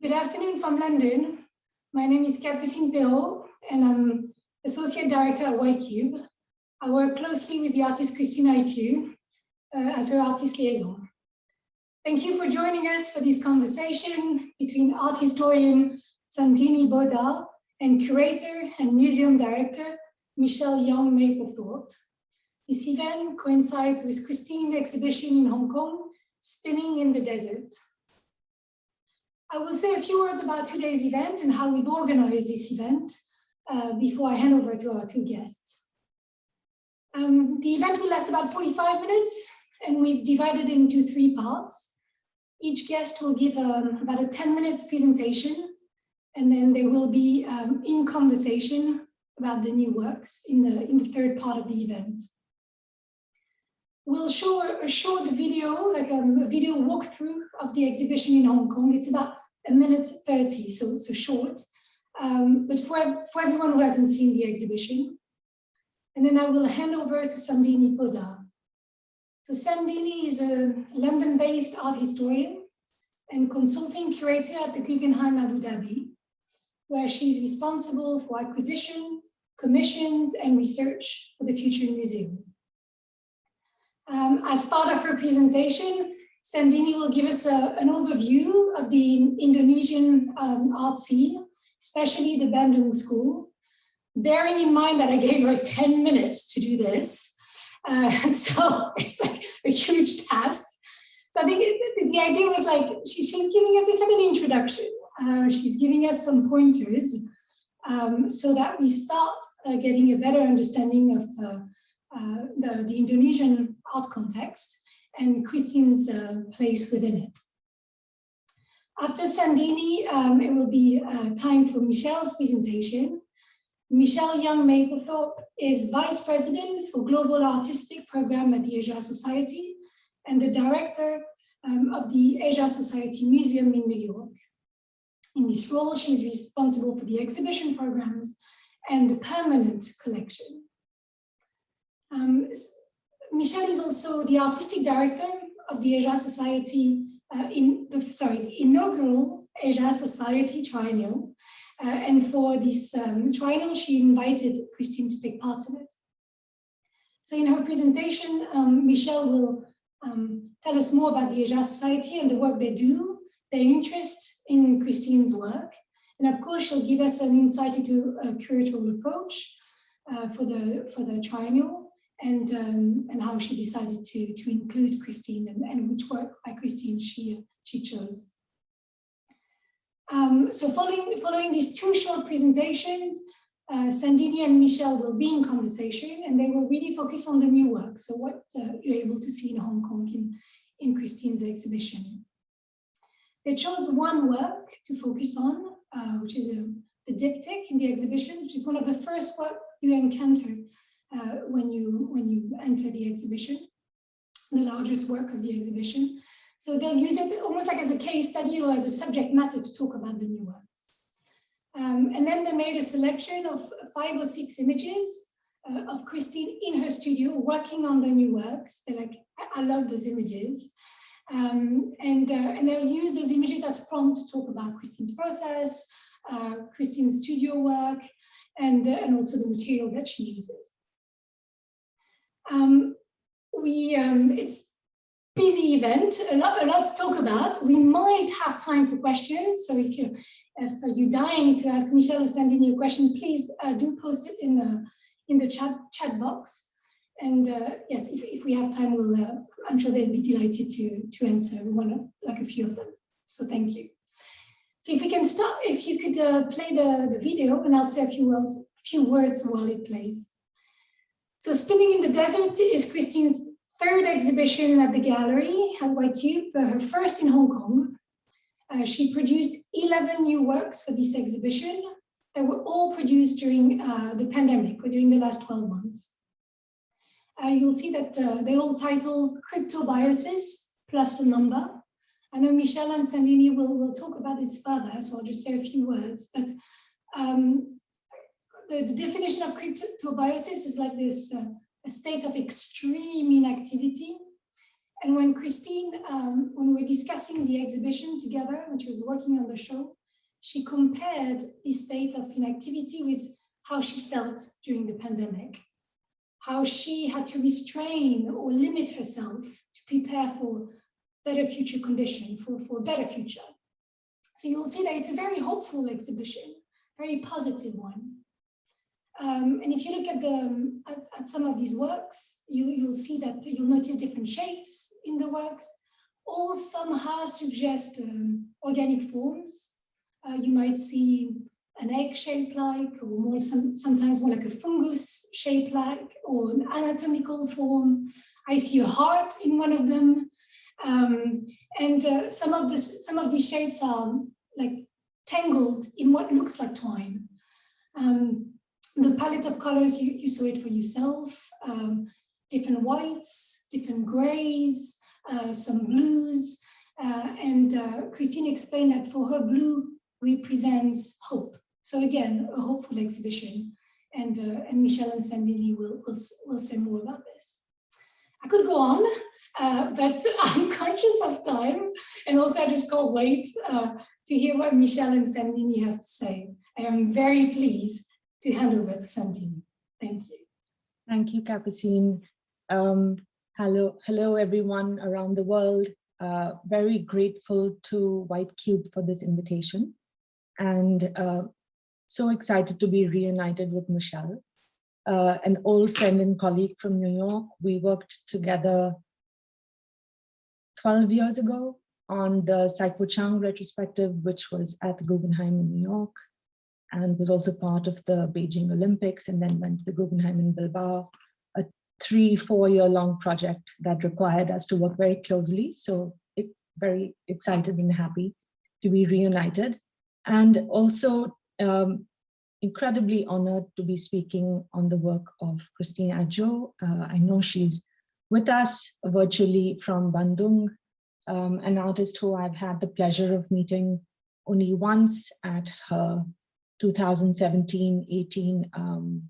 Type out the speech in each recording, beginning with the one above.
Good afternoon from London. My name is Christine Ay Tjoe, and I'm Associate Director at YCube. I work closely with the artist Christine Ay Tjoe as her artist liaison. Thank you for joining us for this conversation between art historian Sandhini Poddar and curator and museum director Michelle Yun Mapplethorpe. This event coincides with Christine's exhibition in Hong Kong, Spinning in the Desert. I will say a few words about today's event and how we've organized this event before I hand over to our two guests. The event will last about 45 minutes, and we've divided it into 3 parts. Each guest will give about a 10-minute presentation, and then there will be in conversation about the new works in the third part of the event. We'll show a short video, like a video walkthrough of the exhibition in Hong Kong. It's about 1:30, so short, but for everyone who hasn't seen the exhibition. And then I will hand over to Sandhini Poddar. So Sandhini is a London-based art historian and consulting curator at the Guggenheim Abu Dhabi, where she's responsible for acquisition, commissions, and research for the Future Museum. As part of her presentation, Sandhini will give us an overview of the Indonesian art scene, especially the Bandung School, bearing in mind that I gave her 10 minutes to do this. So it's like a huge task. So I think the idea was like, she's giving us, it's like an introduction. She's giving us some pointers so that we start getting a better understanding of the Indonesian art context and Christine's place within it. After Sandhini, it will be time for Michelle's presentation. Michelle Yun Mapplethorpe is Vice President for Global Artistic Program at the Asia Society and the Director of the Asia Society Museum in New York. In this role, she is responsible for the exhibition programs and the permanent collection. Michelle is also the artistic director of the Asia Society, the inaugural Asia Society Triennial. And for this triennial, she invited Christine to take part in it. So in her presentation, Michelle will tell us more about the Asia Society and the work they do, their interest in Christine's work. And of course, she'll give us an insight into a curatorial approach for the triennial. And how she decided to include Christine and which work by Christine she chose. So following these 2 short presentations, Sandhini and Michelle will be in conversation, and they will really focus on the new work. So what you're able to see in Hong Kong in Christine's exhibition. They chose one work to focus on, which is the diptych in the exhibition, which is one of the first work you encounter when you enter the exhibition, the largest work of the exhibition. So they'll use it almost like as a case study or as a subject matter to talk about the new works. And then they made a selection of 5 or 6 images of Christine in her studio working on the new works. They're like, I love those images. And they'll use those images as prompt to talk about Christine's process, Christine's studio work, and also the material that she uses. It's a busy event, a lot to talk about. We might have time for questions. So if you're dying to ask Michelle or Sandhini a question, please do post it in the chat box. And yes, if we have time, I'm sure they'll be delighted to answer a few of them. So thank you. So if we can start, if you could play the video, and I'll say a few words while it plays. So Spinning in the Desert is Christine's 3rd exhibition at the gallery at YCube, her first in Hong Kong. She produced 11 new works for this exhibition that were all produced during the pandemic or during the last 12 months. You'll see that they all titled Cryptobiosis plus a number. I know Michelle and Sandhini will talk about this further, so I'll just say a few words. But the definition of cryptobiosis is like this, a state of extreme inactivity And when Christine, when we were discussing the exhibition together, when she was working on the show, she compared the state of inactivity with how she felt during the pandemic, how she had to restrain or limit herself to prepare for better future condition, for a better future. So you'll see that it's a very hopeful exhibition, very positive one. And if you look at some of these works, you'll see that you'll notice different shapes in the works, all somehow suggest organic forms. You might see an egg shaped like, or more sometimes more like a fungus shaped like, or an anatomical form. I see a heart in one of them. Some of these shapes are like tangled in what looks like twine. The palette of colors, you saw it for yourself. Different whites, different grays, some blues. Christine explained that for her, blue represents hope. So again, a hopeful exhibition. And Michelle and Sandhini will say more about this. I could go on, but I'm conscious of time. And also I just can't wait to hear what Michelle and Sandhini have to say. I am very pleased to hand over to Sandhini. Thank you. Thank you, Capucine. Hello, everyone around the world. Very grateful to White Cube for this invitation, and so excited to be reunited with Michelle, an old friend and colleague from New York. We worked together 12 years ago on the Saikpo Chang retrospective, which was at the Guggenheim in New York, and was also part of the Beijing Olympics, and then went to the Guggenheim in Bilbao, a 3-4 year long project that required us to work very closely. So very excited and happy to be reunited. And also incredibly honored to be speaking on the work of Christine Ay Tjoe. I know she's with us virtually from Bandung, an artist who I've had the pleasure of meeting only once at her 2017-18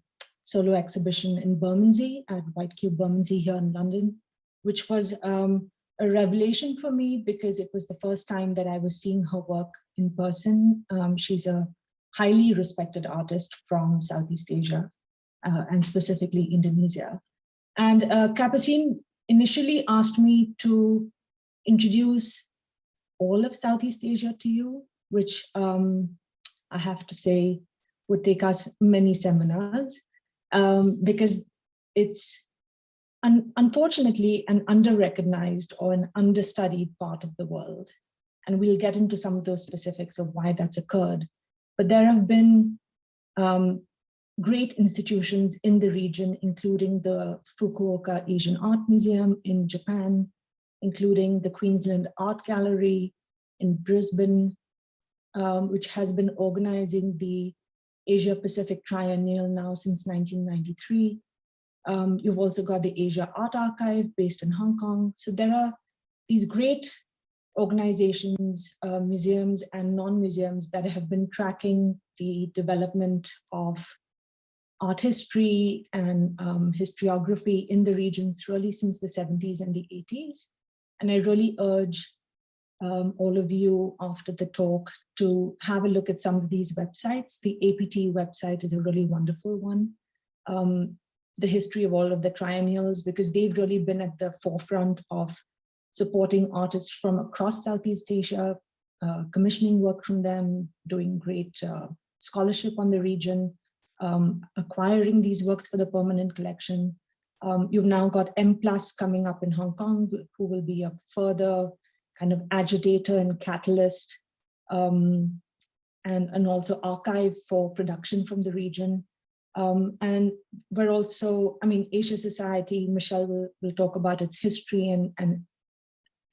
solo exhibition in Bermondsey at White Cube Bermondsey here in London, which was a revelation for me because it was the first time that I was seeing her work in person. She's a highly respected artist from Southeast Asia and specifically Indonesia. And Capucine initially asked me to introduce all of Southeast Asia to you, which I have to say would take us many seminars because it's unfortunately an under-recognized or an understudied part of the world. And we'll get into some of those specifics of why that's occurred. But there have been great institutions in the region, including the Fukuoka Asian Art Museum in Japan, including the Queensland Art Gallery in Brisbane, which has been organizing the Asia Pacific Triennial now since 1993. You've also got the Asia Art Archive based in Hong Kong. So there are these great organizations, museums and non-museums that have been tracking the development of art history and historiography in the regions really since the 70s and the 80s. And I really urge all of you after the talk to have a look at some of these websites. The APT website is a really wonderful one. The history of all of the triennials, because they've really been at the forefront of supporting artists from across Southeast Asia, commissioning work from them, doing great scholarship on the region, acquiring these works for the permanent collection. You've now got M+ coming up in Hong Kong, who will be a further kind of agitator and catalyst, and also archive for production from the region. And we're also, I mean, Asia Society, Michelle will talk about its history and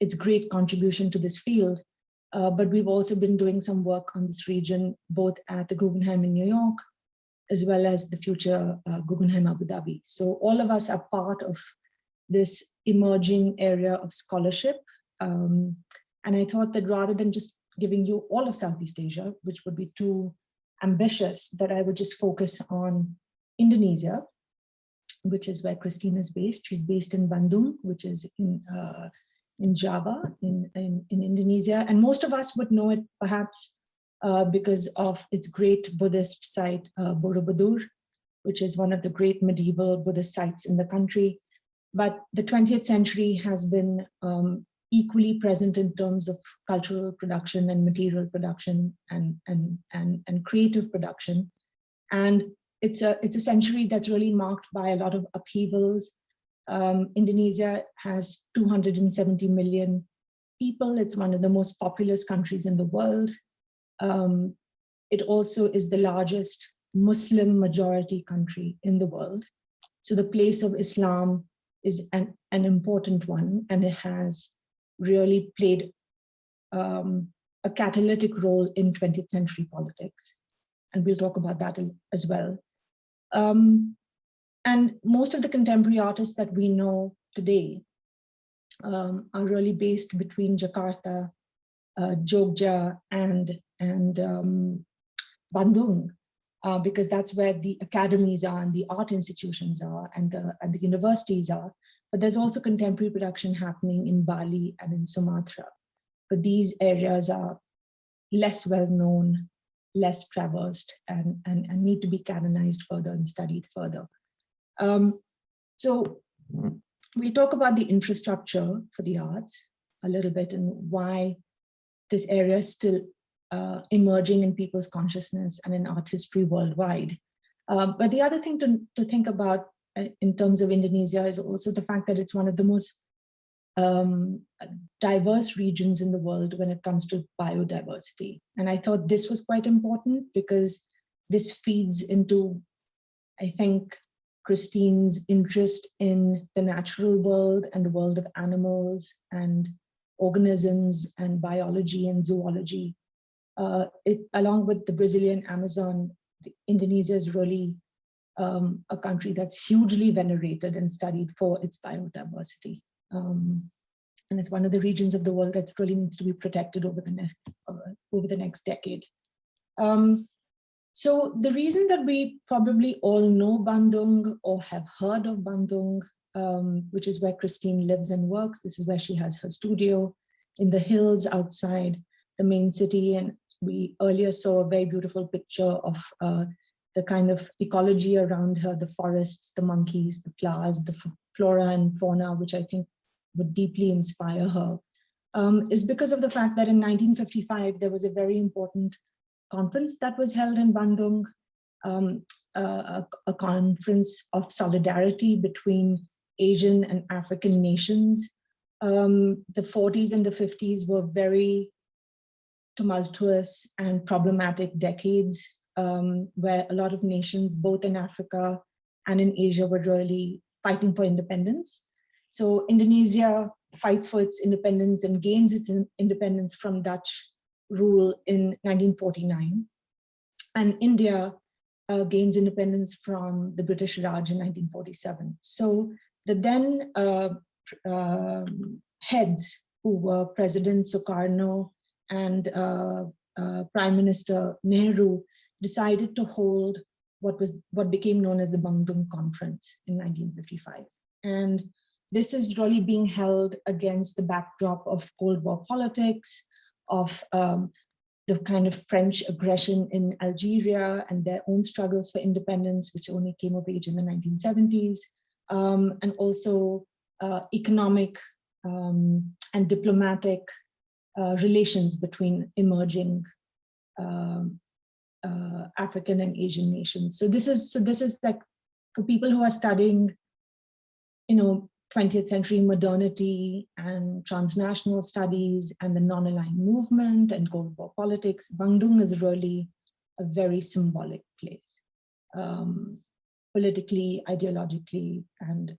its great contribution to this field. But we've also been doing some work on this region, both at the Guggenheim in New York, as well as the future Guggenheim Abu Dhabi. So all of us are part of this emerging area of scholarship. And I thought that rather than just giving you all of Southeast Asia, which would be too ambitious, that I would just focus on Indonesia, which is where Christine is based. She's based in Bandung, which is in in Java, in Indonesia. And most of us would know it perhaps because of its great Buddhist site, Borobudur, which is one of the great medieval Buddhist sites in the country. But the 20th century has been equally present in terms of cultural production and material production and creative production. And it's a century that's really marked by a lot of upheavals. Indonesia has 270 million people. It's one of the most populous countries in the world. It also is the largest Muslim majority country in the world. So the place of Islam is an important one, and it has really played a catalytic role in 20th century politics. And we'll talk about that as well. And most of the contemporary artists that we know today are really based between Jakarta, Jogja, and Bandung, because that's where the academies are and the art institutions are and the universities are. But there's also contemporary production happening in Bali and in Sumatra. But these areas are less well known, less traversed, and need to be canonized further and studied further. So we'll talk about the infrastructure for the arts a little bit and why this area is still emerging in people's consciousness and in art history worldwide. But the other thing to think about in terms of Indonesia is also the fact that it's one of the most diverse regions in the world when it comes to biodiversity. And I thought this was quite important because this feeds into, I think, Christine's interest in the natural world and the world of animals and organisms and biology and zoology. Along with the Brazilian Amazon, Indonesia is really a country that's hugely venerated and studied for its biodiversity. And it's one of the regions of the world that really needs to be protected over the next decade. So the reason that we probably all know Bandung or have heard of Bandung, which is where Christine lives and works, this is where she has her studio in the hills outside the main city. And we earlier saw a very beautiful picture of the kind of ecology around her, the forests, the monkeys, the flowers, the flora and fauna, which I think would deeply inspire her, is because of the fact that in 1955, there was a very important conference that was held in Bandung, a conference of solidarity between Asian and African nations. The 40s and the 50s were very tumultuous and problematic decades where a lot of nations, both in Africa and in Asia, were really fighting for independence. So Indonesia fights for its independence and gains its independence from Dutch rule in 1949. And India gains independence from the British Raj in 1947. So the then heads, who were President Sukarno and Prime Minister Nehru, decided to hold what became known as the Bandung Conference in 1955. And this is really being held against the backdrop of Cold War politics, of the kind of French aggression in Algeria and their own struggles for independence, which only came of age in the 1970s, and also economic and diplomatic relations between emerging African and Asian nations. So this is like for people who are studying, 20th century modernity and transnational studies and the non-aligned movement and Cold War politics, Bandung is really a very symbolic place, politically, ideologically, and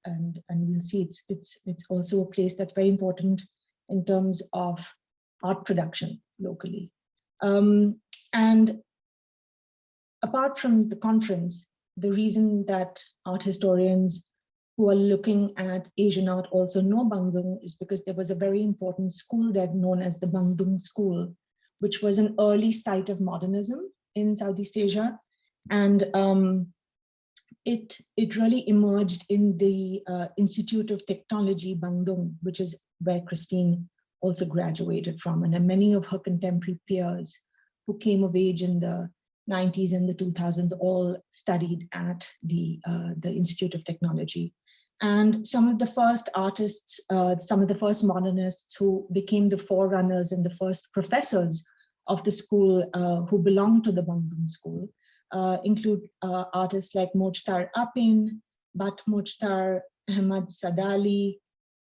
we'll see it's also a place that's very important in terms of art production locally. And apart from the conference, the reason that art historians who are looking at Asian art also know Bandung is because there was a very important school there known as the Bandung School, which was an early site of modernism in Southeast Asia. And it really emerged in the Institute of Technology Bandung, which is where Christine also graduated from. And many of her contemporary peers who came of age in the 90s and the 2000s all studied at the Institute of Technology. And some of the first artists, some of the first modernists who became the forerunners and the first professors of the school who belonged to the Bandung School include artists like Mojtar Apin, Bat Mojtar, Ahmad Sadali.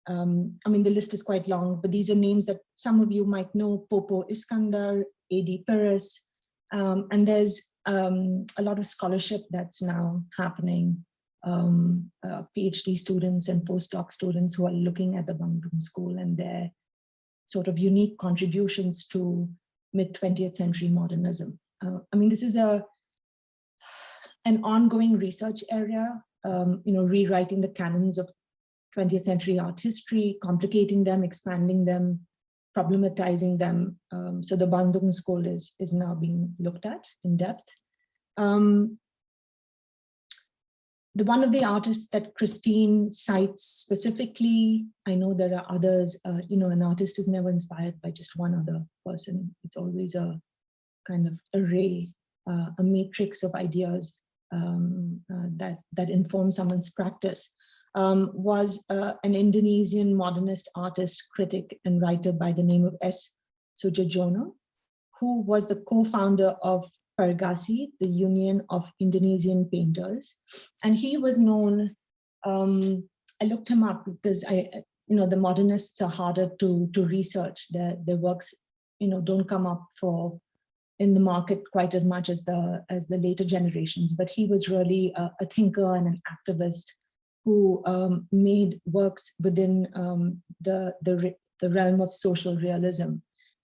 I mean, the list is quite long, but these are names that some of you might know: Popo Iskandar, A.D. Perez, and there's a lot of scholarship that's now happening. PhD students and postdoc students who are looking at the Bandung School and their sort of unique contributions to mid-20th century modernism. I mean, this is an ongoing research area, rewriting the canons of 20th century art history, complicating them, expanding them, problematizing them. So the Bandung School is now being looked at in depth. One of the artists that Christine cites specifically, I know there are others, an artist is never inspired by just one other person. It's always a kind of array, a matrix of ideas that inform someone's practice. Was an Indonesian modernist artist, critic, and writer by the name of S. Sujojono, who was the co-founder of Pergasi, the Union of Indonesian Painters. And he was known, I looked him up because the modernists are harder to research. Their works, don't come up in the market quite as much as the later generations, but he was really a thinker and an activist who made works within the realm of social realism.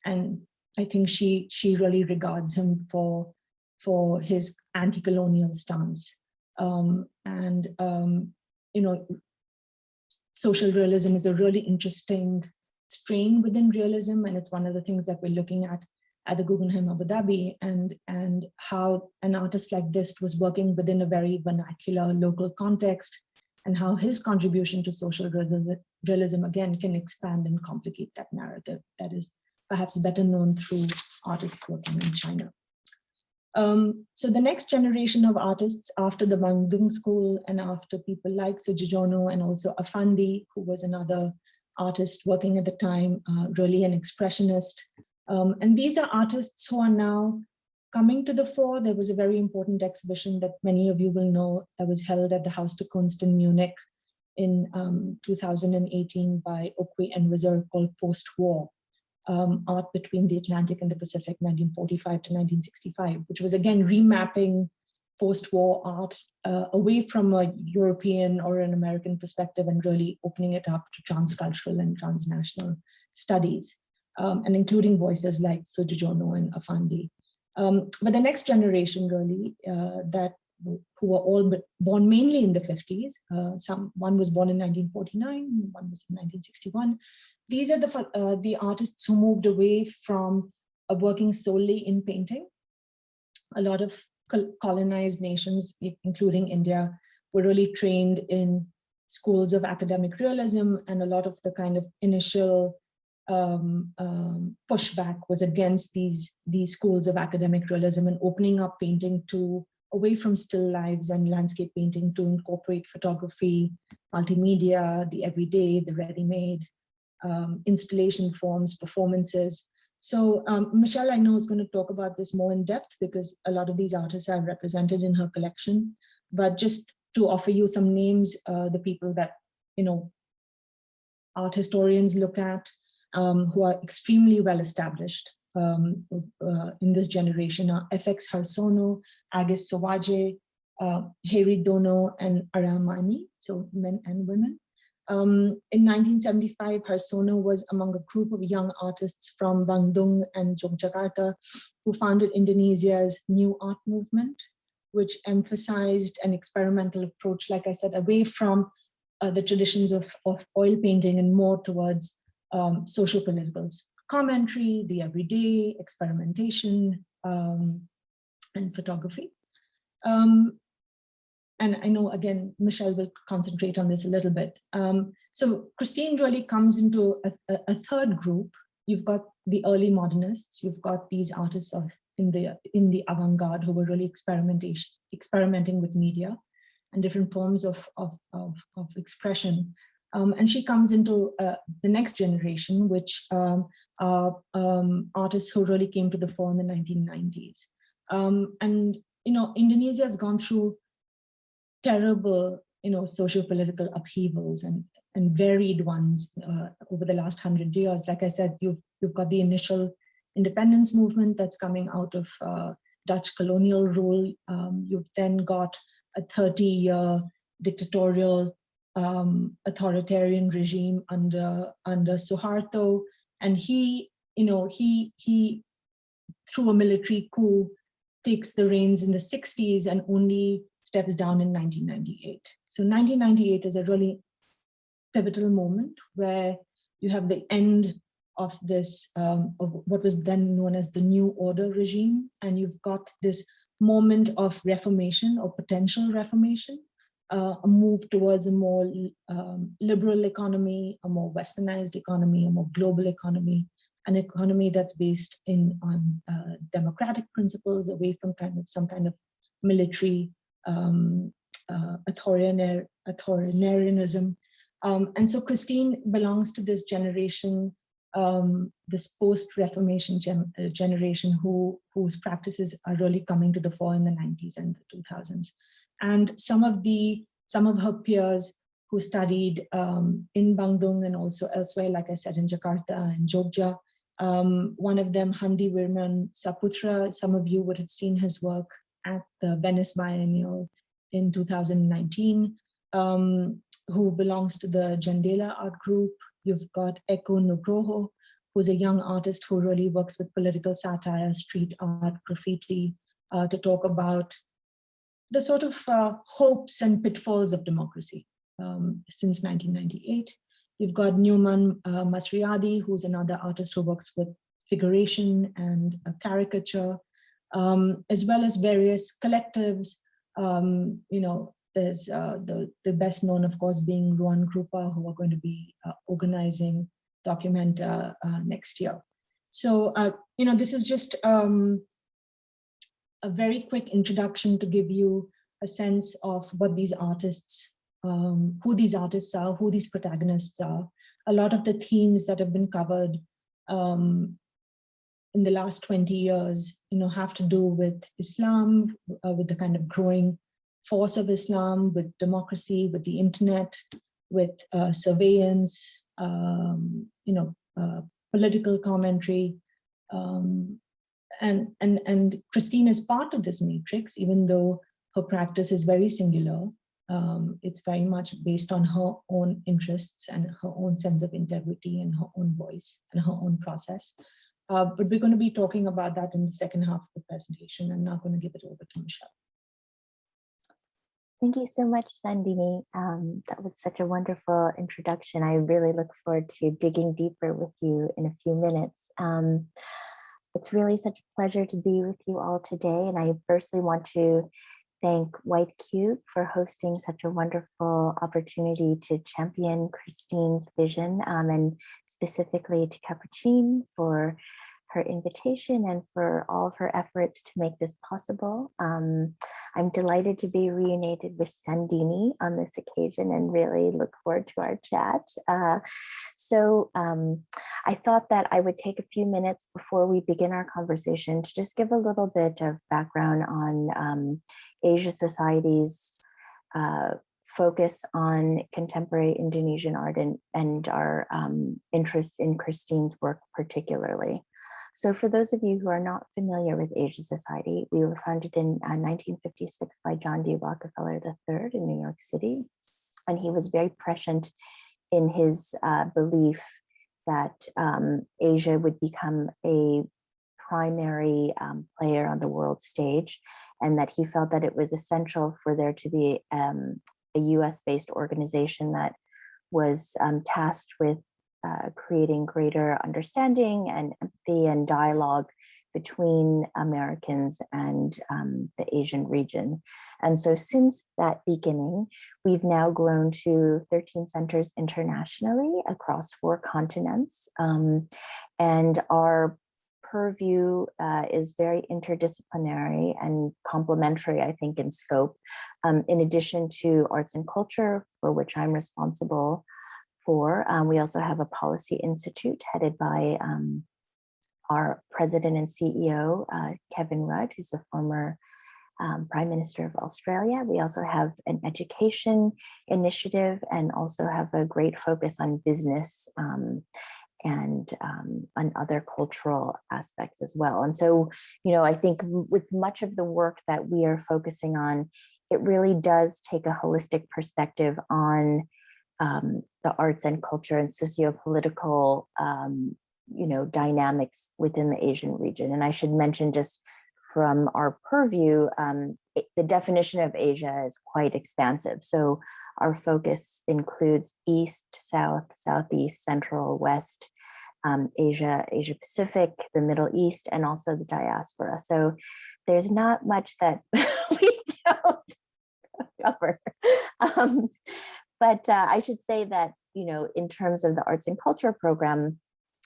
And I think she really regards him for his anti-colonial stance. Social realism is a really interesting strain within realism, and it's one of the things that we're looking at the Guggenheim Abu Dhabi, and how an artist like this was working within a very vernacular local context, and how his contribution to social realism again can expand and complicate that narrative that is perhaps better known through artists working in China. So the next generation of artists after the Bandung School and after people like Sujojono and also Afandi, who was another artist working at the time, really an expressionist. And these are artists who are now coming to the fore. There was a very important exhibition that many of you will know that was held at the Haus der Kunst in Munich in 2018 by Okwe and Wizard called Post-War. Art between the Atlantic and the Pacific, 1945 to 1965, which was again remapping post-war art away from a European or an American perspective and really opening it up to transcultural and transnational studies, and including voices like Sujojono and Afandi. But the next generation really, who were all born mainly in the 50s, one was born in 1949, one was in 1961. These are the artists who moved away from working solely in painting. A lot of colonized nations, including India, were really trained in schools of academic realism, and a lot of the kind of initial pushback was against these schools of academic realism and opening up painting away from still lives and landscape painting to incorporate photography, multimedia, the everyday, the ready-made, installation forms, performances. So Michelle, I know, is going to talk about this more in depth because a lot of these artists are represented in her collection. But just to offer you some names, the people that, art historians look at, who are extremely well established in this generation are FX Harsono, Agis Sowaje, Heri Dono, and Aramani, so men and women. In 1975, Harsono was among a group of young artists from Bandung and Yogyakarta who founded Indonesia's new art movement, which emphasized an experimental approach, like I said, away from the traditions of oil painting and more towards social political commentary, the everyday, experimentation, and photography. and I know, again, Michelle will concentrate on this a little bit. So Christine really comes into a third group. You've got the early modernists, you've got these artists in the avant-garde who were really experimenting with media and different forms of expression. And she comes into the next generation, which are artists who really came to the fore in the 1990s. And Indonesia has gone through terrible, socio-political upheavals and varied ones over the last 100 years. Like I said, you've got the initial independence movement that's coming out of Dutch colonial rule. You've then got a 30-year dictatorial authoritarian regime under Suharto, and he through a military coup takes the reins in the 60s and only steps down in 1998. So 1998 is a really pivotal moment where you have the end of this, of what was then known as the New Order regime, and you've got this moment of reformation or potential reformation, a move towards a more liberal economy, a more westernized economy, a more global economy, an economy that's based on democratic principles, away from some kind of military authoritarianism. And so Christine belongs to this generation, this post-Reformation generation whose practices are really coming to the fore in the 90s and the 2000s. And some of her peers who studied in Bandung and also elsewhere, like I said, in Jakarta and Jogja. One of them, Handi Wirman Saputra, some of you would have seen his work at the Venice Biennial in 2019, who belongs to the Jendela art group. You've got Eko Nugroho, who's a young artist who really works with political satire, street art, graffiti, to talk about the sort of hopes and pitfalls of democracy since 1998. You've got Numan Masriadi, who's another artist who works with figuration and caricature, as well as various collectives. There's the best known, of course, being Ruan Grupa, who are going to be organizing Document next year. So, this is just a very quick introduction to give you a sense of what these artists, who these artists are, who these protagonists are. A lot of the themes that have been covered in the last 20 years, have to do with Islam, with the kind of growing force of Islam, with democracy, with the internet, with surveillance, political commentary. And Christine is part of this matrix, even though her practice is very singular. It's very much based on her own interests and her own sense of integrity and her own voice and her own process. But we're going to be talking about that in the second half of the presentation. I'm now going to give it over to Michelle. Thank you so much, Sandhini. That was such a wonderful introduction. I really look forward to digging deeper with you in a few minutes. It's really such a pleasure to be with you all today. And I firstly want to thank White Cube for hosting such a wonderful opportunity to champion Christine's vision, and specifically to Capucine for her invitation and for all of her efforts to make this possible. I'm delighted to be reunited with Sandhini on this occasion and really look forward to our chat. I thought that I would take a few minutes before we begin our conversation to just give a little bit of background on Asia Society's focus on contemporary Indonesian art and our interest in Christine's work particularly. So for those of you who are not familiar with Asia Society, we were founded in 1956 by John D. Rockefeller III in New York City. And he was very prescient in his belief that Asia would become a primary player on the world stage, and that he felt that it was essential for there to be a US-based organization that was tasked with creating greater understanding and empathy and dialogue between Americans and the Asian region. And so since that beginning, we've now grown to 13 centers internationally across 4 continents. And our purview is very interdisciplinary and complementary, I think, in scope. In addition to arts and culture, for which I'm responsible for, we also have a policy institute headed by our president and CEO, Kevin Rudd, who's a former Prime Minister of Australia. We also have an education initiative and also have a great focus on business and on other cultural aspects as well. And so, you know, I think with much of the work that we are focusing on, it really does take a holistic perspective on the arts and culture and socio-political dynamics within the Asian region. And I should mention, just from our purview, the definition of Asia is quite expansive. So our focus includes East, South, Southeast, Central, West, Asia, Asia Pacific, the Middle East, and also the diaspora. So there's not much that we don't cover. But I should say that, you know, in terms of the arts and culture program,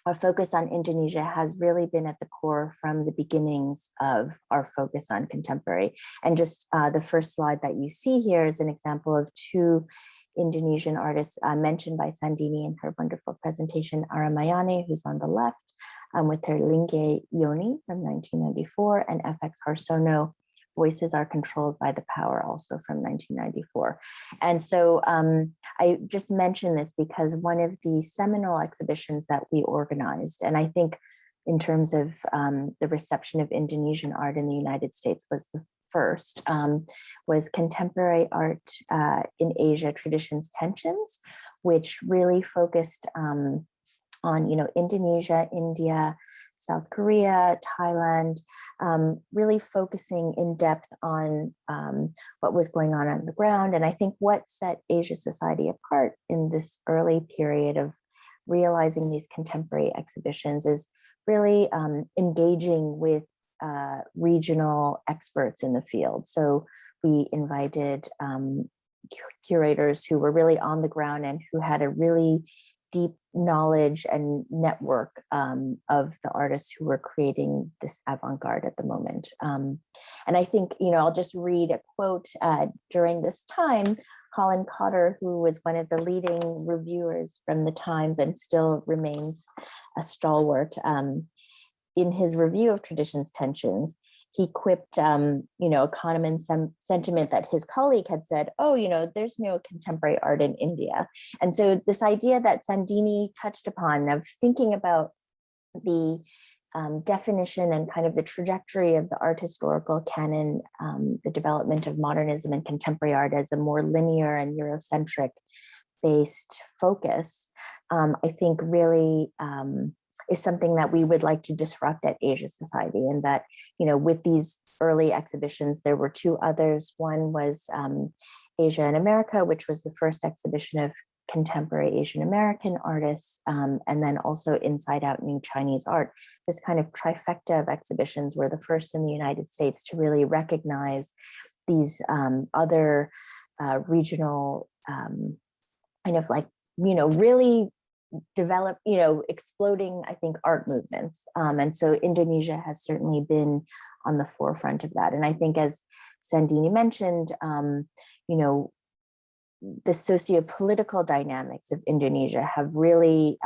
our focus on Indonesia has really been at the core from the beginnings of our focus on contemporary. And just the first slide that you see here is an example of 2 Indonesian artists mentioned by Sandhini in her wonderful presentation, Aramayani, who's on the left, with her Lingge Yoni from 1994, and FX Harsono, Voices Are Controlled by the Power, also from 1994. And so I just mention this because one of the seminal exhibitions that we organized, and I think in terms of the reception of Indonesian art in the United States was the first, was Contemporary Art in Asia, Traditions, Tensions, which really focused on, you know, Indonesia, India, South Korea, Thailand, really focusing in depth on what was going on the ground. And I think what set Asia Society apart in this early period of realizing these contemporary exhibitions is really engaging with regional experts in the field. So we invited curators who were really on the ground and who had a really deep knowledge and network of the artists who were creating this avant-garde at the moment. And I think, you know, I'll just read a quote during this time. Colin Cotter, who was one of the leading reviewers from the Times and still remains a stalwart, in his review of Traditions, Tensions, he quipped, you know, a common sentiment that his colleague had said, oh, you know, there's no contemporary art in India. And so this idea that Sandhini touched upon of thinking about the definition and kind of the trajectory of the art historical canon, the development of modernism and contemporary art as a more linear and Eurocentric based focus, I think really is something that we would like to disrupt at Asia Society. And that, you know, with these early exhibitions, there were 2 others. One was Asia and America, which was the first exhibition of contemporary Asian American artists, and then also Inside Out New Chinese Art. This kind of trifecta of exhibitions were the first in the United States to really recognize these other regional kind of like, you know, really develop, you know, exploding, I think, art movements. And so Indonesia has certainly been on the forefront of that. And I think, as Sandhini mentioned, you know, the socio-political dynamics of Indonesia have really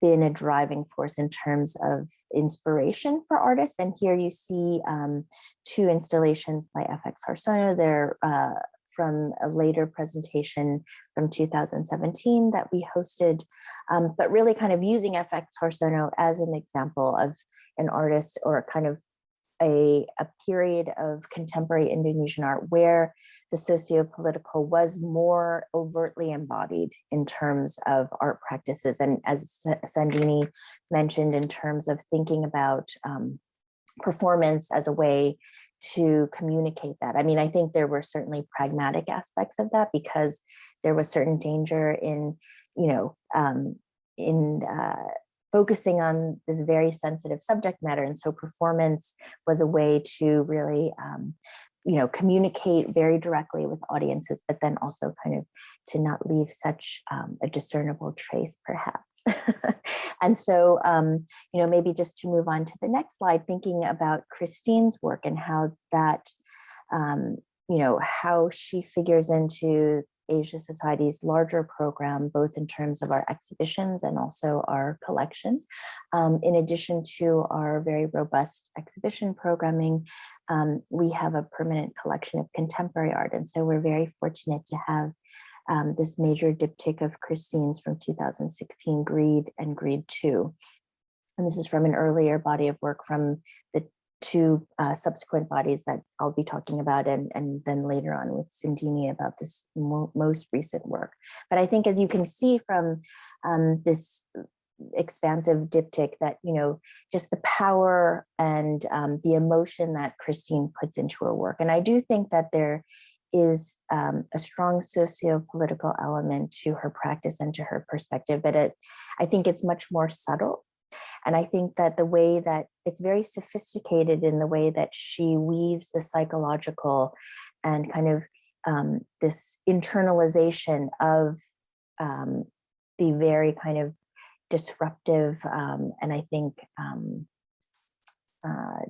been a driving force in terms of inspiration for artists. And here you see 2 installations by FX Harsono. They're from a later presentation from 2017 that we hosted, but really kind of using FX Harsono as an example of an artist or kind of a period of contemporary Indonesian art where the socio-political was more overtly embodied in terms of art practices. And as Sandhini mentioned, in terms of thinking about performance as a way to communicate that. I mean, I think there were certainly pragmatic aspects of that because there was certain danger in, you know, in focusing on this very sensitive subject matter. And so performance was a way to really, communicate very directly with audiences, but then also kind of to not leave such a discernible trace, perhaps. And so, maybe just to move on to the next slide, thinking about Christine's work and how that, how she figures into Asia Society's larger program, both in terms of our exhibitions and also our collections. In addition to our very robust exhibition programming, we have a permanent collection of contemporary art. And so we're very fortunate to have this major diptych of Christine's from 2016, Greed and Greed 2. And this is from an earlier body of work from the two subsequent bodies that I'll be talking about, and then later on with Sandhini about this most recent work. But I think, as you can see from this expansive diptych, that, just the power and the emotion that Christine puts into her work. And I do think that there is a strong socio-political element to her practice and to her perspective, but I think it's much more subtle. And I think that the way that it's very sophisticated in the way that she weaves the psychological and kind of this internalization of the very kind of disruptive and I think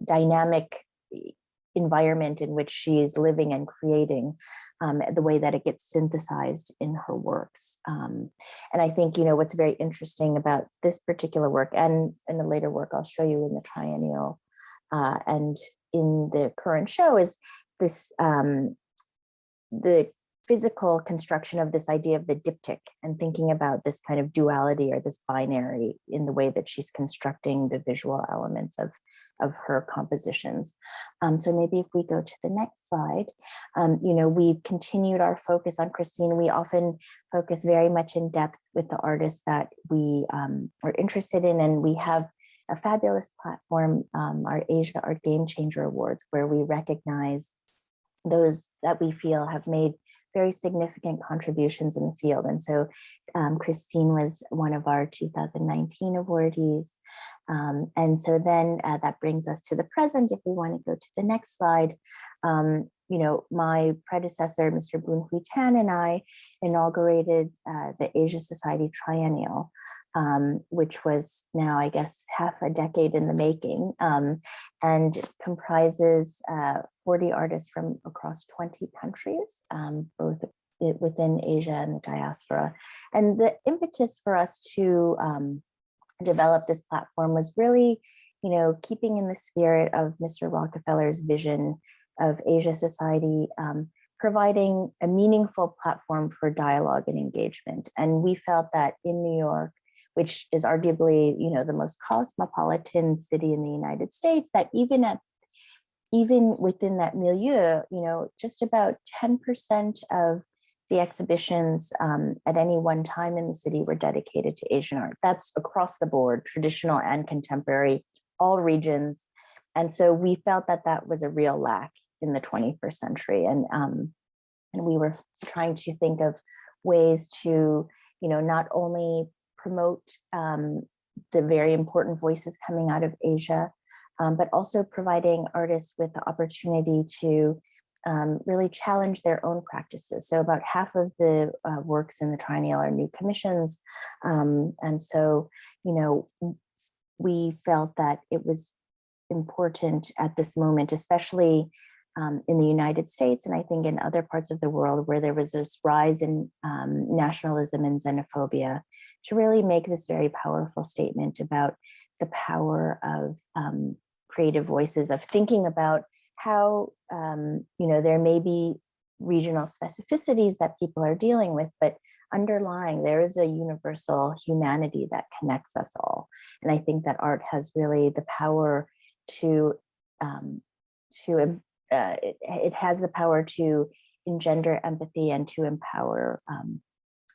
dynamic environment in which she is living and creating, the way that it gets synthesized in her works. And I think, what's very interesting about this particular work, and in the later work I'll show you in the triennial and in the current show, is this, the physical construction of this idea of the diptych, and thinking about this kind of duality or this binary in the way that she's constructing the visual elements of her compositions. So maybe if we go to the next slide, we've continued our focus on Christine. We often focus very much in depth with the artists that we are interested in, and we have a fabulous platform, our Asia Art Game Changer Awards, where we recognize those that we feel have made very significant contributions in the field. And so Christine was one of our 2019 awardees. And so then that brings us to the present. If we want to go to the next slide, my predecessor, Mr. Boon Hui Tan, and I inaugurated the Asia Society Triennial, which was now, I guess, half a decade in the making, and comprises 40 artists from across 20 countries, both within Asia and the diaspora. And the impetus for us to develop this platform was really, keeping in the spirit of Mr. Rockefeller's vision of Asia Society, providing a meaningful platform for dialogue and engagement. And we felt that in New York, which is arguably, the most cosmopolitan city in the United States, that even within that milieu, just about 10% of the exhibitions at any one time in the city were dedicated to Asian art. That's across the board, traditional and contemporary, all regions. And so we felt that that was a real lack in the 21st century. And we were trying to think of ways to, not only promote the very important voices coming out of Asia, but also providing artists with the opportunity to really challenge their own practices. So about half of the works in the triennial are new commissions. And so, we felt that it was important at this moment, especially in the United States, and I think in other parts of the world where there was this rise in nationalism and xenophobia, to really make this very powerful statement about the power of creative voices, of thinking about how, there may be regional specificities that people are dealing with, but underlying there is a universal humanity that connects us all. And I think that art has really the power it has the power to engender empathy and to empower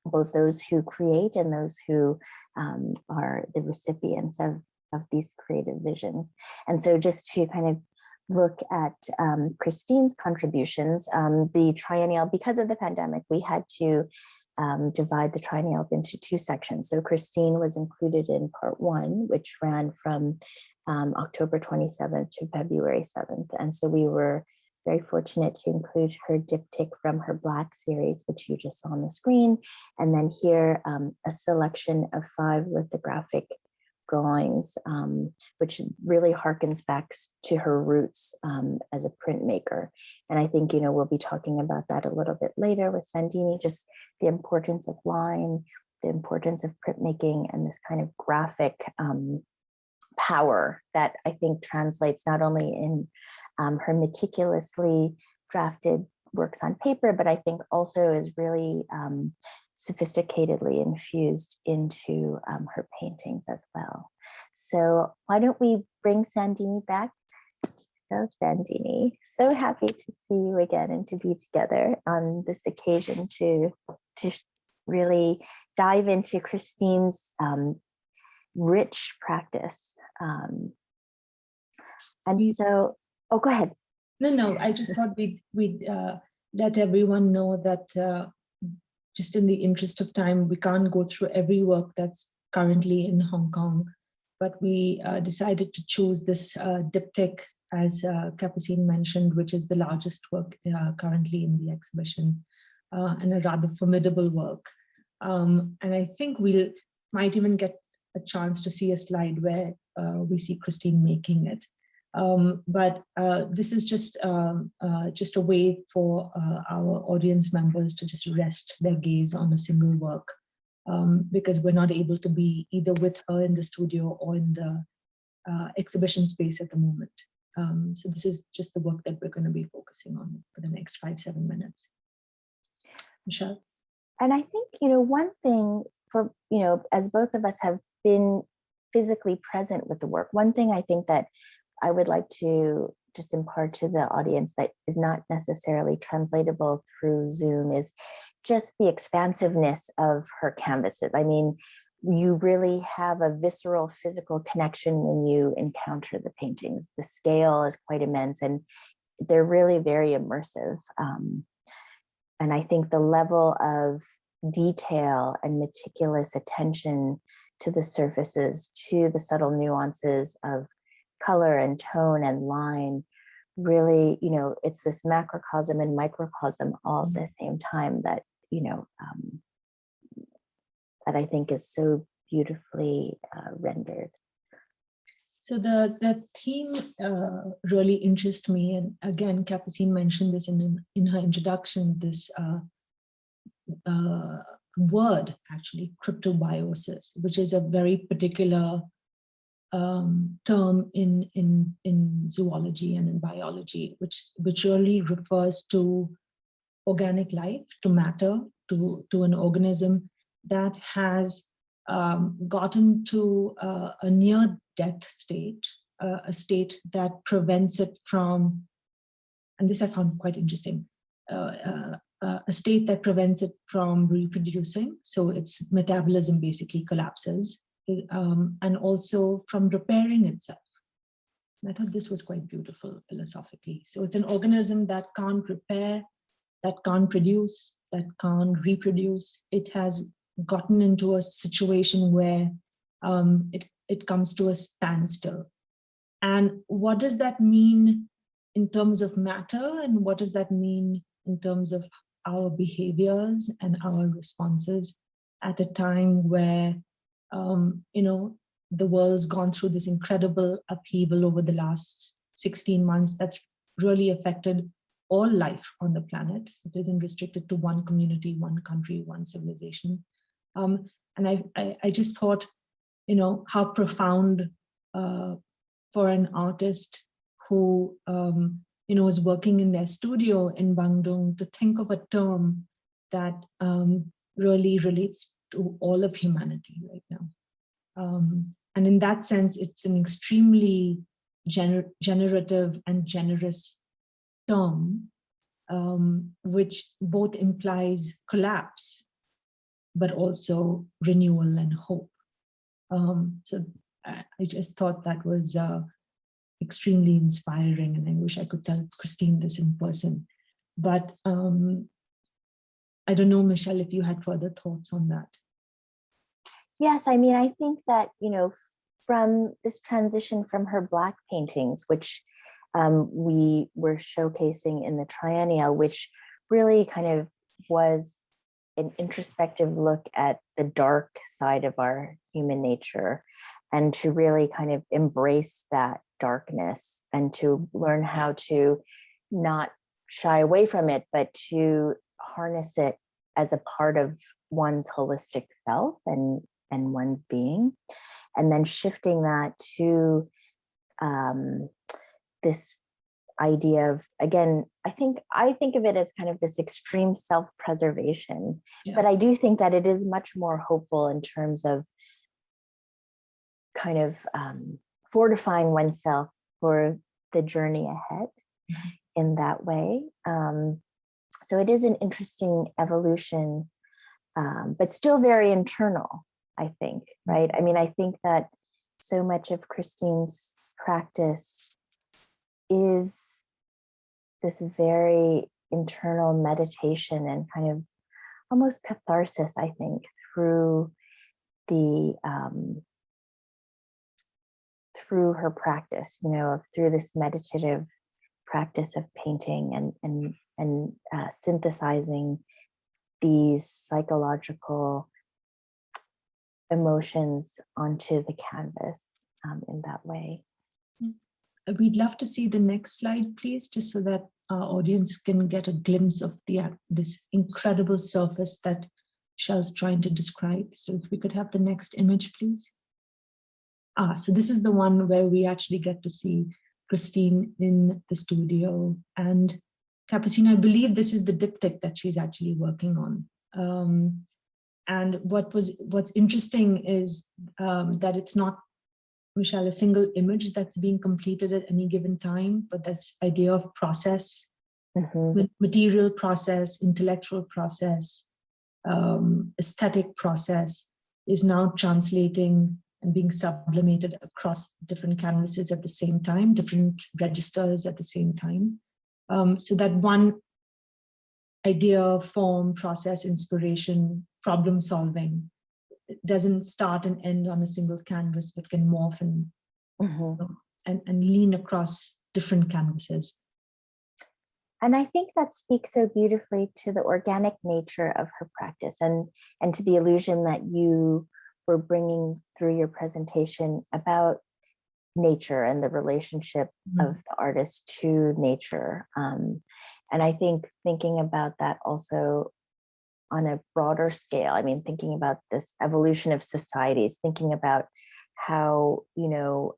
both those who create and those who are the recipients of these creative visions. And so just to kind of look at Christine's contributions, the triennial, because of the pandemic, we had to divide the triennial up into two sections. So Christine was included in part 1, which ran from October 27th to February 7th. And so we were very fortunate to include her diptych from her Black series, which you just saw on the screen. And then here, a selection of 5 lithographic drawings, which really harkens back to her roots as a printmaker. And I think, we'll be talking about that a little bit later with Sandhini, just the importance of line, the importance of printmaking, and this kind of graphic power that I think translates not only in her meticulously drafted works on paper, but I think also is really sophisticatedly infused into her paintings as well. So why don't we bring Sandhini back? So Sandhini, so happy to see you again and to be together on this occasion to really dive into Christine's rich practice. So, oh, go ahead. No, I just thought we'd let everyone know that just in the interest of time, we can't go through every work that's currently in Hong Kong, but we decided to choose this diptych, as Capucine mentioned, which is the largest work currently in the exhibition, and a rather formidable work. And I think we might even get a chance to see a slide where we see Christine making it. But this is just a way for our audience members to just rest their gaze on a single work, because we're not able to be either with her in the studio or in the exhibition space at the moment. So this is just the work that we're going to be focusing on for the next 5-7 minutes. Michelle? And I think, one thing for, as both of us have been physically present with the work, one thing I think that I would like to just impart to the audience that is not necessarily translatable through Zoom is just the expansiveness of her canvases. I mean, you really have a visceral physical connection when you encounter the paintings. The scale is quite immense and they're really very immersive. And I think the level of detail and meticulous attention to the surfaces, to the subtle nuances of color and tone and line, really, it's this macrocosm and microcosm all at the same time that, that I think is so beautifully rendered. So the theme really interests me. And again, Capucine mentioned this in her introduction, this word, actually, cryptobiosis, which is a very particular term in zoology and in biology, which really refers to organic life, to matter, to an organism that has gotten to a near-death state, a state that prevents it from, and this I found quite interesting, a state that prevents it from reproducing, so its metabolism basically collapses, and also from repairing itself. And I thought this was quite beautiful philosophically. So it's an organism that can't repair, that can't produce, that can't reproduce. It has gotten into a situation where it comes to a standstill. And what does that mean in terms of matter? And what does that mean in terms of our behaviors and our responses at a time where the world's gone through this incredible upheaval over the last 16 months that's really affected all life on the planet. It isn't restricted to one community, one country, one civilization. And I just thought, how profound for an artist who, is working in their studio in Bandung to think of a term that really relates to all of humanity right now. And in that sense, it's an extremely generative and generous term, which both implies collapse, but also renewal and hope. So I just thought that was extremely inspiring, and I wish I could tell Christine this in person. But I don't know, Michelle, if you had further thoughts on that. Yes, I mean, I think that, you know, from this transition from her Black paintings, which we were showcasing in the triennial, which really kind of was an introspective look at the dark side of our human nature, and to really kind of embrace that darkness and to learn how to not shy away from it, but to harness it as a part of one's holistic self and one's being. And then shifting that to this idea of, again, I think of it as kind of this extreme self-preservation, but I do think that it is much more hopeful in terms of kind of fortifying oneself for the journey ahead in that way. So it is an interesting evolution, but still very internal, I think, right? I mean, I think that so much of Christine's practice is this very internal meditation and kind of almost catharsis, I think, through the through her practice, you know, through this meditative practice of painting and synthesizing these psychological emotions onto the canvas in that way. We'd love to see the next slide, please, just so that our audience can get a glimpse of this incredible surface that Michelle's trying to describe. So if we could have the next image, please. So this is the one where we actually get to see Christine in the studio. And Capucine, I believe this is the diptych that she's actually working on. And what's interesting is that it's not, Michelle, a single image that's being completed at any given time, but this idea of process, material process, intellectual process, aesthetic process is now translating and being sublimated across different canvases at the same time, different registers at the same time. So that one idea, form, process, inspiration, problem solving, it doesn't start and end on a single canvas, but can morph and lean across different canvases. And I think that speaks so beautifully to the organic nature of her practice and to the illusion that you were bringing through your presentation about nature and the relationship of the artist to nature. And I think thinking about that also on a broader scale, I mean, thinking about this evolution of societies, thinking about how, you know,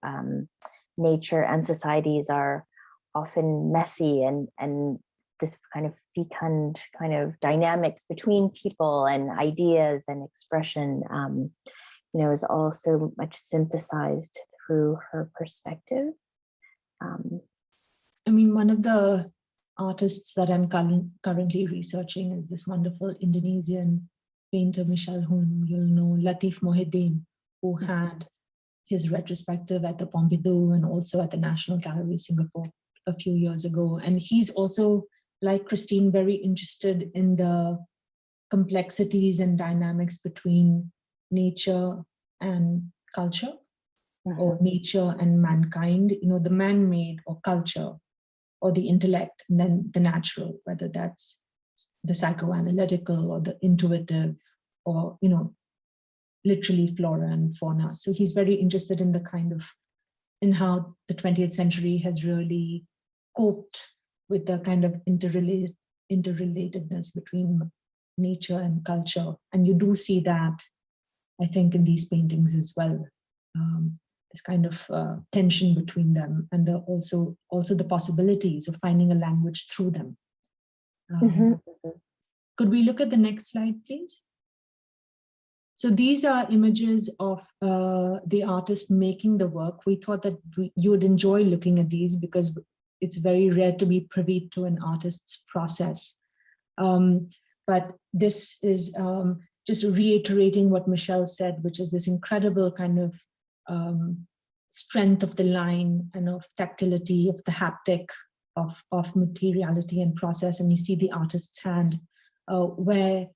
nature and societies are often messy and this kind of fecund kind of dynamics between people and ideas and expression, you know, is also much synthesized through her perspective. I mean, one of the artists that I'm currently researching is this wonderful Indonesian painter, Michelle, whom you'll know, Latif Mohideen, who had his retrospective at the Pompidou and also at the National Gallery, Singapore, a few years ago. And he's also, like Christine, very interested in the complexities and dynamics between nature and culture, or nature and mankind, you know, the man-made or culture, or the intellect, and then the natural, whether that's the psychoanalytical or the intuitive, or, you know, literally flora and fauna. So he's very interested in the kind of, in how the 20th century has really coped with the kind of interrelatedness between nature and culture. And you do see that, I think, in these paintings as well. This kind of tension between them, and also the possibilities of finding a language through them. Could we look at the next slide, please? So these are images of the artist making the work. We thought that you would enjoy looking at these because it's very rare to be privy to an artist's process. But this is just reiterating what Michelle said, which is this incredible kind of strength of the line and of tactility, of the haptic, of materiality and process. And you see the artist's hand where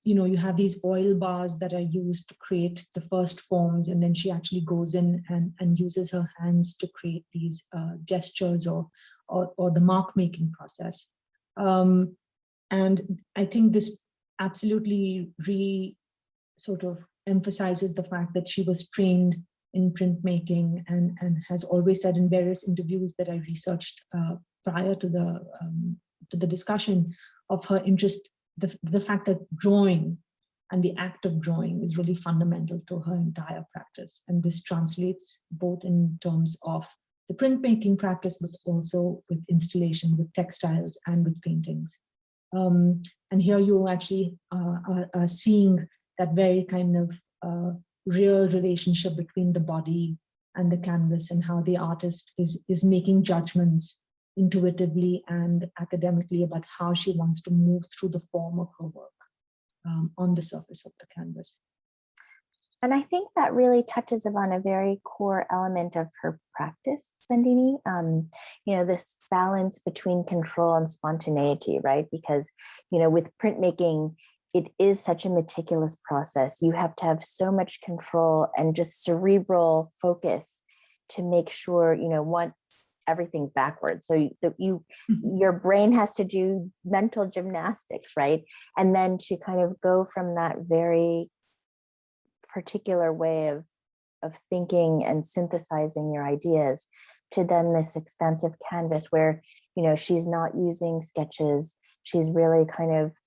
you have these oil bars that are used to create the first forms, and then she actually goes in and uses her hands to create these gestures or the mark making process. And I think this absolutely sort of emphasizes the fact that she was trained in printmaking and has always said in various interviews that I researched prior to the discussion of her interest, the fact that drawing and the act of drawing is really fundamental to her entire practice. And this translates both in terms of the printmaking practice, but also with installation, with textiles, and with paintings. And here you actually are seeing that very kind of real relationship between the body and the canvas, and how the artist is making judgments intuitively and academically about how she wants to move through the form of her work on the surface of the canvas. And I think that really touches upon a very core element of her practice, Sandhini. This balance between control and spontaneity, right? Because, with printmaking, it is such a meticulous process. You have to have so much control and just cerebral focus to make sure, everything's backwards. So your brain has to do mental gymnastics, right? And then to kind of go from that very particular way of thinking and synthesizing your ideas to then this expansive canvas where, she's not using sketches. She's really kind of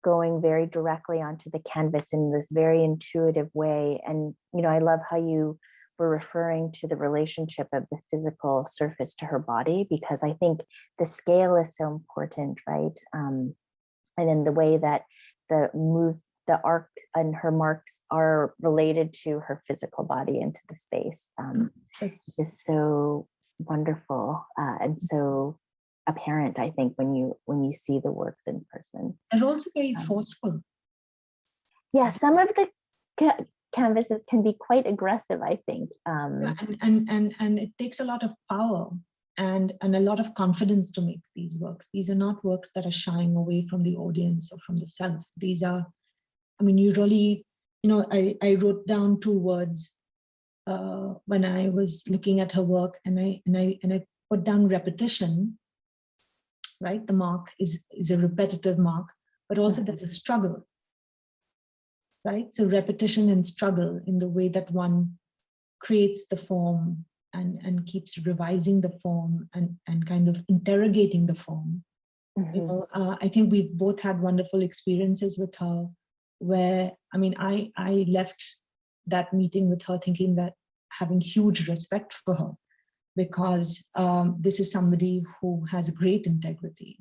going very directly onto the canvas in this very intuitive way. And, I love how you were referring to the relationship of the physical surface to her body, because I think the scale is so important, right? And in the way that the arc and her marks are related to her physical body into the space is so wonderful and so apparent, I think, when you see the works in person. And also very forceful. Yeah, some of the canvases can be quite aggressive, I think. And it takes a lot of power and a lot of confidence to make these works. These are not works that are shying away from the audience or from the self. These are, you really, I wrote down 2 words when I was looking at her work, and I put down repetition, right? The mark is a repetitive mark, but also there's a struggle, right? So repetition and struggle in the way that one creates the form and keeps revising the form and kind of interrogating the form. Mm-hmm. I think we've both had wonderful experiences with her where, I left that meeting with her thinking that having huge respect for her, because this is somebody who has great integrity,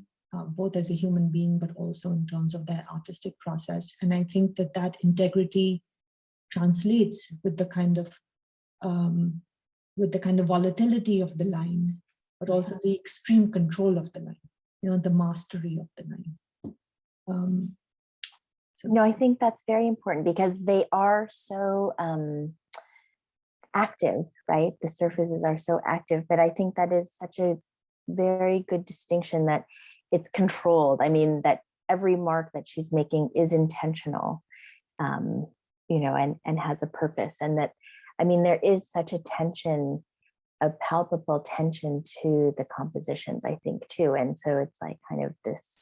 both as a human being, but also in terms of their artistic process. And I think that integrity translates with the kind of volatility of the line, but also the extreme control of the line, the mastery of the line. I think that's very important because they are so active, right? The surfaces are so active, but I think that is such a very good distinction that it's controlled. That every mark that she's making is intentional, and has a purpose. And that, there is such a tension, a palpable tension to the compositions, I think, too. And so it's like kind of this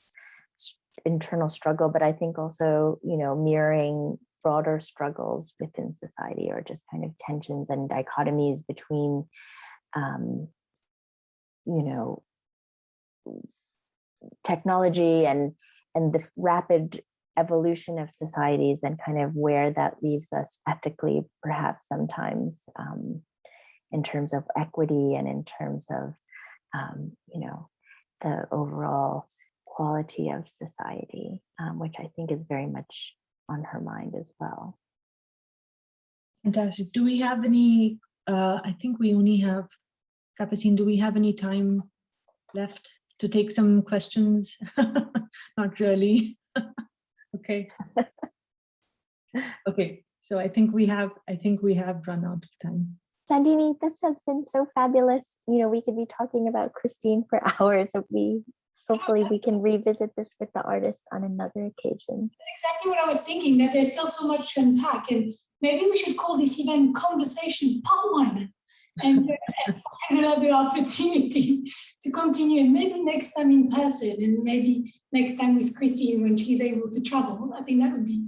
internal struggle, but I think also, mirroring broader struggles within society, or just kind of tensions and dichotomies between, technology and the rapid evolution of societies, and kind of where that leaves us ethically, perhaps sometimes, in terms of equity and in terms of, the overall quality of society, which I think is very much on her mind as well. Fantastic. Do we have any, I think we only have, Capucine, do we have any time left to take some questions? Not really. Okay. Okay, so I think we have run out of time. Sandhini, this has been so fabulous. We could be talking about Christine for hours. hopefully we can revisit this with the artists on another occasion. That's exactly what I was thinking, that there's still so much to unpack, and maybe we should call this event Conversation Part 1 and find another opportunity to continue, and maybe next time in person, and maybe next time with Christine when she's able to travel. I think that would be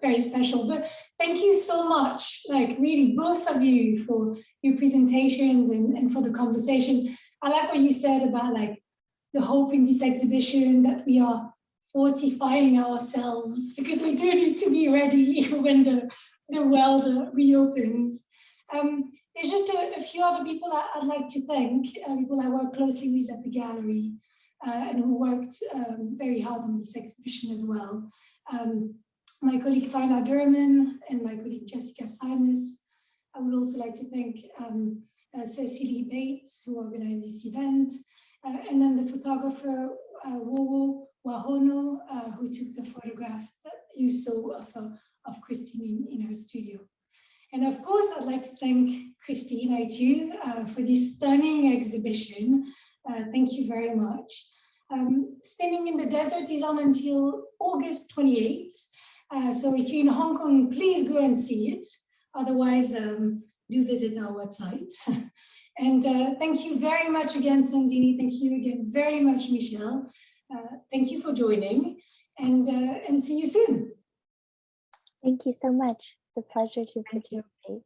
very special. But thank you so much, like really both of you, for your presentations and for the conversation. I like what you said about like the hope in this exhibition that we are fortifying ourselves, because we do need to be ready when the world reopens. There's just a few other people I'd like to thank, people I work closely with at the gallery and who worked very hard on this exhibition as well. My colleague Faina Durman and my colleague Jessica Simus. I would also like to thank Cecily Bates, who organized this event, and then the photographer Wowo Wahono, who took the photograph that you saw of Christine in her studio. And of course, I'd like to thank Christine Ay Tjoe for this stunning exhibition. Thank you very much. Spinning in the Desert is on until August 28th. So if you're in Hong Kong, please go and see it. Otherwise, do visit our website. And thank you very much again, Sandhini. Thank you again very much, Michelle. Thank you for joining, and see you soon. Thank you so much. It's a pleasure to participate.